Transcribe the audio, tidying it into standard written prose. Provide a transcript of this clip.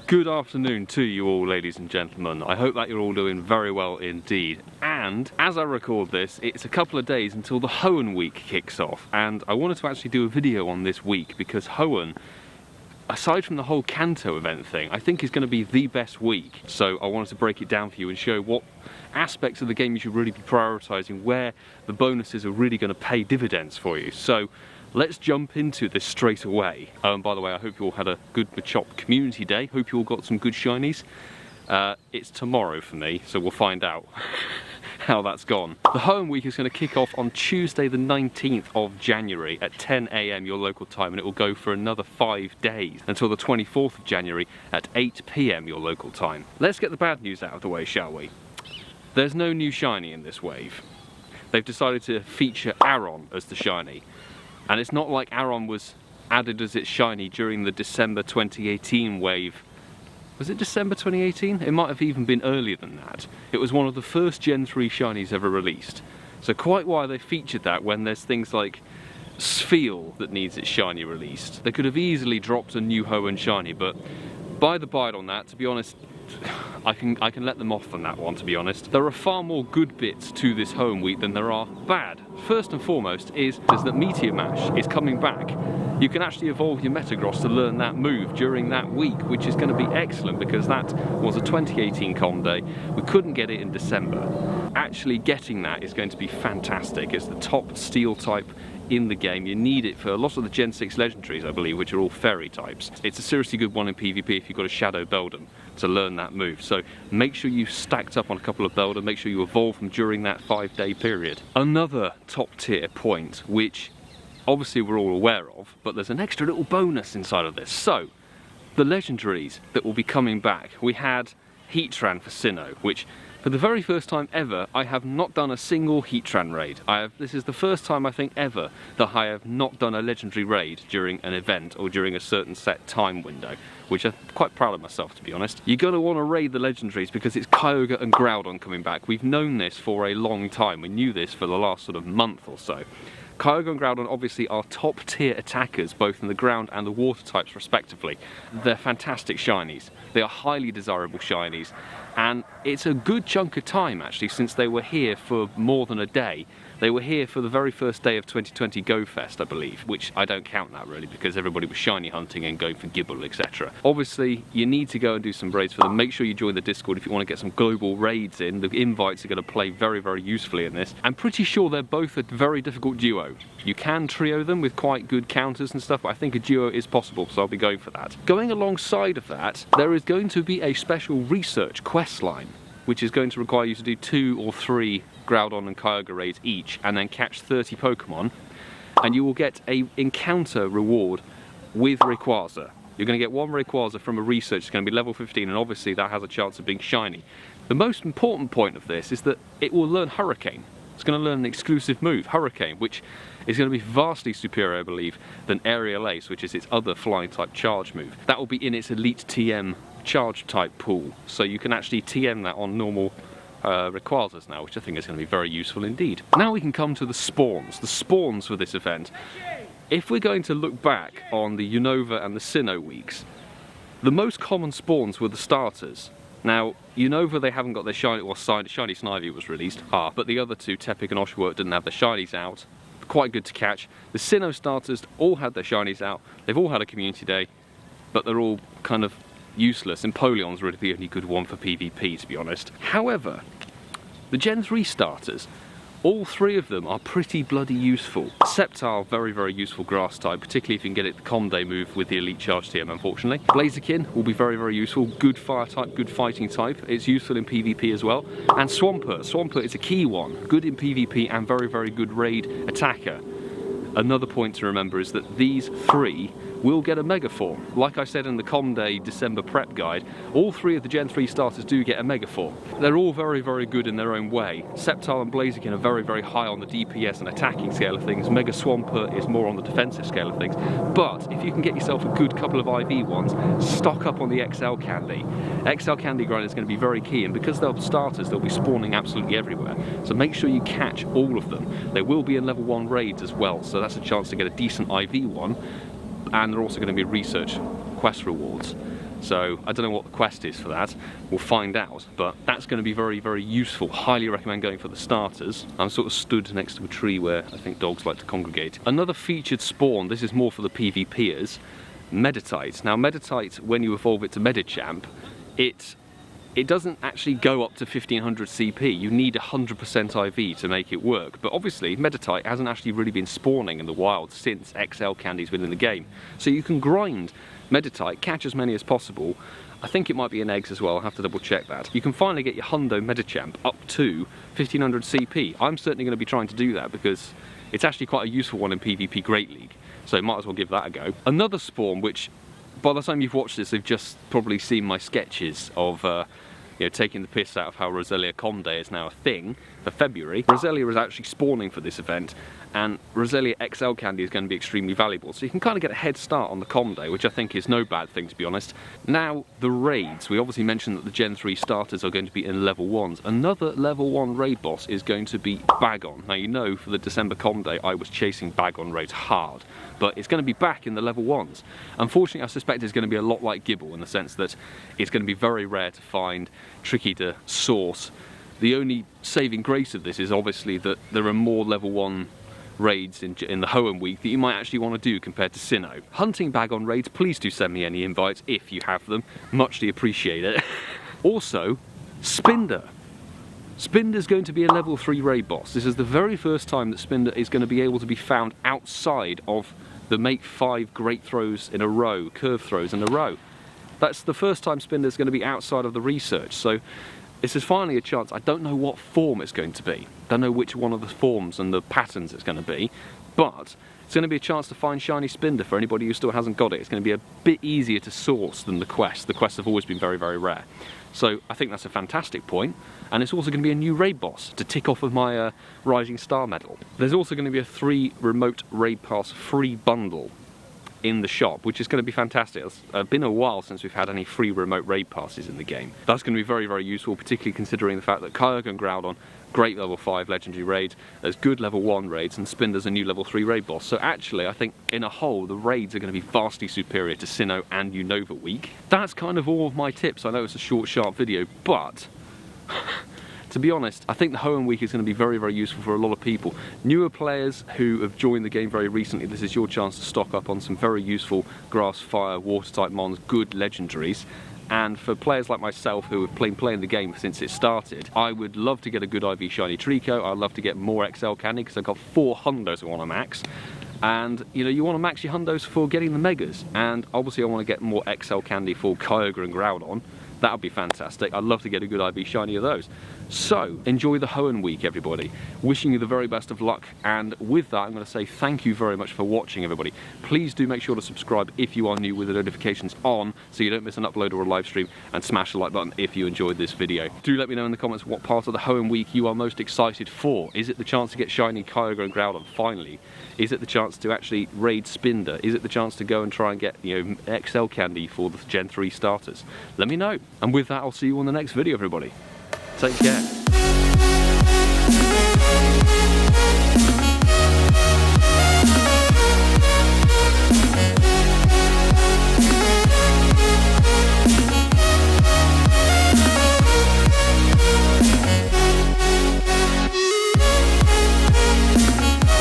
Good afternoon to you all, ladies and gentlemen. I hope that you're all doing very well indeed. And as I record this, it's a couple of days until the Hoenn week kicks off. And I wanted to actually do a video on this week because Hoenn, aside from the whole Kanto event thing, I think is going to be the best week. So I wanted to break it down for you and show what aspects of the game you should really be prioritising, where the bonuses are really going to pay dividends for you. So let's jump into this straight away. By the way, I hope you all had a good Machop community day. Hope you all got some good shinies. It's tomorrow for me, so we'll find out how that's gone. The Hoenn week is going to kick off on Tuesday the 19th of January at 10 AM your local time, and it will go for another 5 days until the 24th of January at 8 PM your local time. Let's get the bad news out of the way, shall we? There's no new shiny in this wave. They've decided to feature Aron as the shiny. And it's not like Aron was added as its shiny during the December 2018 wave. Was it December 2018? It might have even been earlier than that. It was one of the first Gen 3 shinies ever released. So quite why they featured that when there's things like Spheal that needs its shiny released. They could have easily dropped a new Hoenn shiny, but by the bite on that, to be honest, I can let them off on that one, to be honest. There are far more good bits to this Hoenn week than there are bad. First and foremost is that Meteor Mash is coming back. You can actually evolve your Metagross to learn that move during that week, which is going to be excellent because that was a 2018 com day. We couldn't get it in December. Actually getting that is going to be fantastic. It's the top steel type in the game. You need it for a lot of the Gen 6 legendaries, I believe, which are all fairy types. It's a seriously good one in PvP if you've got a Shadow Beldum to learn that move. So make sure you've stacked up on a couple of Beldum, make sure you evolve them during that 5-day period. Another top tier point, which obviously we're all aware of, but there's an extra little bonus inside of this. So, the legendaries that will be coming back. We had Heatran for Sinnoh, which for the very first time ever, I have not done a single Heatran raid. This is the first time I think ever that I have not done a legendary raid during an event or during a certain set time window, which I'm quite proud of myself, to be honest. You're going to want to raid the legendaries because it's Kyogre and Groudon coming back. We've known this for a long time. We knew this for the last sort of month or so. Kyogre and Groudon obviously are top tier attackers, both in the ground and the water types respectively. They're fantastic shinies. They are highly desirable shinies, and it's a good chunk of time actually since they were here for more than a day. They were here for the very first day of 2020 Go Fest, I believe, which I don't count that really because everybody was shiny hunting and going for Gibble, etc. Obviously, you need to go and do some raids for them. Make sure you join the Discord if you want to get some global raids in. The invites are going to play very, very usefully in this. I'm pretty sure they're both a very difficult duo. You can trio them with quite good counters and stuff, but I think a duo is possible, so I'll be going for that. Going alongside of that, there is going to be a special research quest line, which is going to require you to do 2 or 3 Groudon and Kyogre raids each, and then catch 30 Pokemon, and you will get a encounter reward with Rayquaza. You're going to get 1 Rayquaza from a research. It's going to be level 15, and obviously that has a chance of being shiny. The most important point of this is that it will learn Hurricane. It's going to learn an exclusive move, Hurricane, which is going to be vastly superior, I believe, than Aerial Ace, which is its other flying type charge move. That will be in its Elite TM charge type pool, so you can actually TM that on normal Rayquazas now, which I think is going to be very useful indeed. Now we can come to the spawns for this event. If we're going to look back on the Unova and the Sinnoh weeks, the most common spawns were the starters. Now, Unova, they haven't got their shiny, well, shiny Snivy was released, but the other two, Tepig and Oshawott, didn't have their shinies out. Quite good to catch. The Sinnoh starters all had their shinies out. They've all had a community day, but they're all kind of useless. Empoleon's really the only good one for PvP, to be honest. However, the Gen 3 starters, all 3 of them are pretty bloody useful. Sceptile, very, very useful grass type, particularly if you can get it the Com Day move with the Elite Charge TM, unfortunately. Blaziken will be very, very useful. Good fire type, good fighting type. It's useful in PvP as well. And Swampert. Swampert is a key one. Good in PvP and very, very good raid attacker. Another point to remember is that these 3 will get a Mega Form. Like I said in the Com Day December prep guide, all 3 of the Gen 3 starters do get a Mega Form. They're all very, very good in their own way. Sceptile and Blaziken are very, very high on the DPS and attacking scale of things. Mega Swampert is more on the defensive scale of things. But if you can get yourself a good couple of IV ones, stock up on the XL Candy. XL Candy grind is going to be very key, and because they're starters, they'll be spawning absolutely everywhere. So make sure you catch all of them. They will be in level 1 raids as well, so that's a chance to get a decent IV one. And they're also going to be research quest rewards. So I don't know what the quest is for that. We'll find out, but that's going to be very, very useful. Highly recommend going for the starters. I'm sort of stood next to a tree where I think dogs like to congregate. Another featured spawn, this is more for the PvPers, Meditite. Now Meditite, when you evolve it to Medicham, it doesn't actually go up to 1500 CP. You need 100% IV to make it work. But obviously, Meditite hasn't actually really been spawning in the wild since XL Candy's been in the game. So you can grind Meditite, catch as many as possible. I think it might be in eggs as well, I'll have to double check that. You can finally get your Hundo Medicham up to 1500 CP. I'm certainly going to be trying to do that because it's actually quite a useful one in PvP Great League. So might as well give that a go. Another spawn which, by the time you've watched this, they've just probably seen my sketches of taking the piss out of how Roselia Com Day is now a thing for February. Roselia is actually spawning for this event, and Roselia XL Candy is going to be extremely valuable. So you can kind of get a head start on the Com Day, which I think is no bad thing, to be honest. Now, the raids. We obviously mentioned that the Gen 3 starters are going to be in level 1s. Another level 1 raid boss is going to be Bagon. Now, you know, for the December Com Day, I was chasing Bagon raids hard, but it's going to be back in the level 1s. Unfortunately, I suspect it's going to be a lot like Gibble in the sense that it's going to be very rare to find, tricky to source. The only saving grace of this is obviously that there are more level 1 raids in the Hoenn week that you might actually want to do compared to Sinnoh. Hunting Bagon raids, please do send me any invites if you have them. Muchly appreciate it. Also, Spinder. Spinder's going to be a level 3 raid boss. This is the very first time that Spinder is going to be able to be found outside of the make 5 great throws in a row, curve throws in a row. That's the first time Spinder's going to be outside of the research, so this is finally a chance. I don't know what form it's going to be. Don't know which one of the forms and the patterns it's going to be, but it's going to be a chance to find shiny Spinder for anybody who still hasn't got it. It's going to be a bit easier to source than the quests. The quests have always been very, very rare. So I think that's a fantastic point, and it's also going to be a new raid boss to tick off of my Rising Star medal. There's also going to be a 3 remote raid pass free bundle in the shop, which is going to be fantastic. It's been a while since we've had any free remote raid passes in the game. That's going to be very, very useful, particularly considering the fact that Kyogre and Groudon, great level 5 legendary raids, there's good level 1 raids, and Spinder's a new level 3 raid boss. So actually, I think in a whole, the raids are going to be vastly superior to Sinnoh and Unova week. That's kind of all of my tips. I know it's a short, sharp video, but to be honest, I think the Hoenn week is going to be very, very useful for a lot of people. Newer players who have joined the game very recently, this is your chance to stock up on some very useful grass, fire, water type mons, good legendaries. And for players like myself who have been playing the game since it started, I would love to get a good IV shiny Trico. I'd love to get more XL candy because I've got 4 hundos I want to max. And you know, you want to max your hundos for getting the megas. And obviously I want to get more XL candy for Kyogre and Groudon. That would be fantastic. I'd love to get a good IV shiny of those. So, enjoy the Hoenn week, everybody. Wishing you the very best of luck, and with that, I'm going to say thank you very much for watching, everybody. Please do make sure to subscribe if you are new with the notifications on, so you don't miss an upload or a live stream, and smash the like button if you enjoyed this video. Do let me know in the comments what part of the Hoenn week you are most excited for. Is it the chance to get shiny Kyogre and Groudon, finally? Is it the chance to actually raid Spinder? Is it the chance to go and try and get, you know, XL candy for the Gen 3 starters? Let me know. And with that, I'll see you on the next video, everybody. Take care.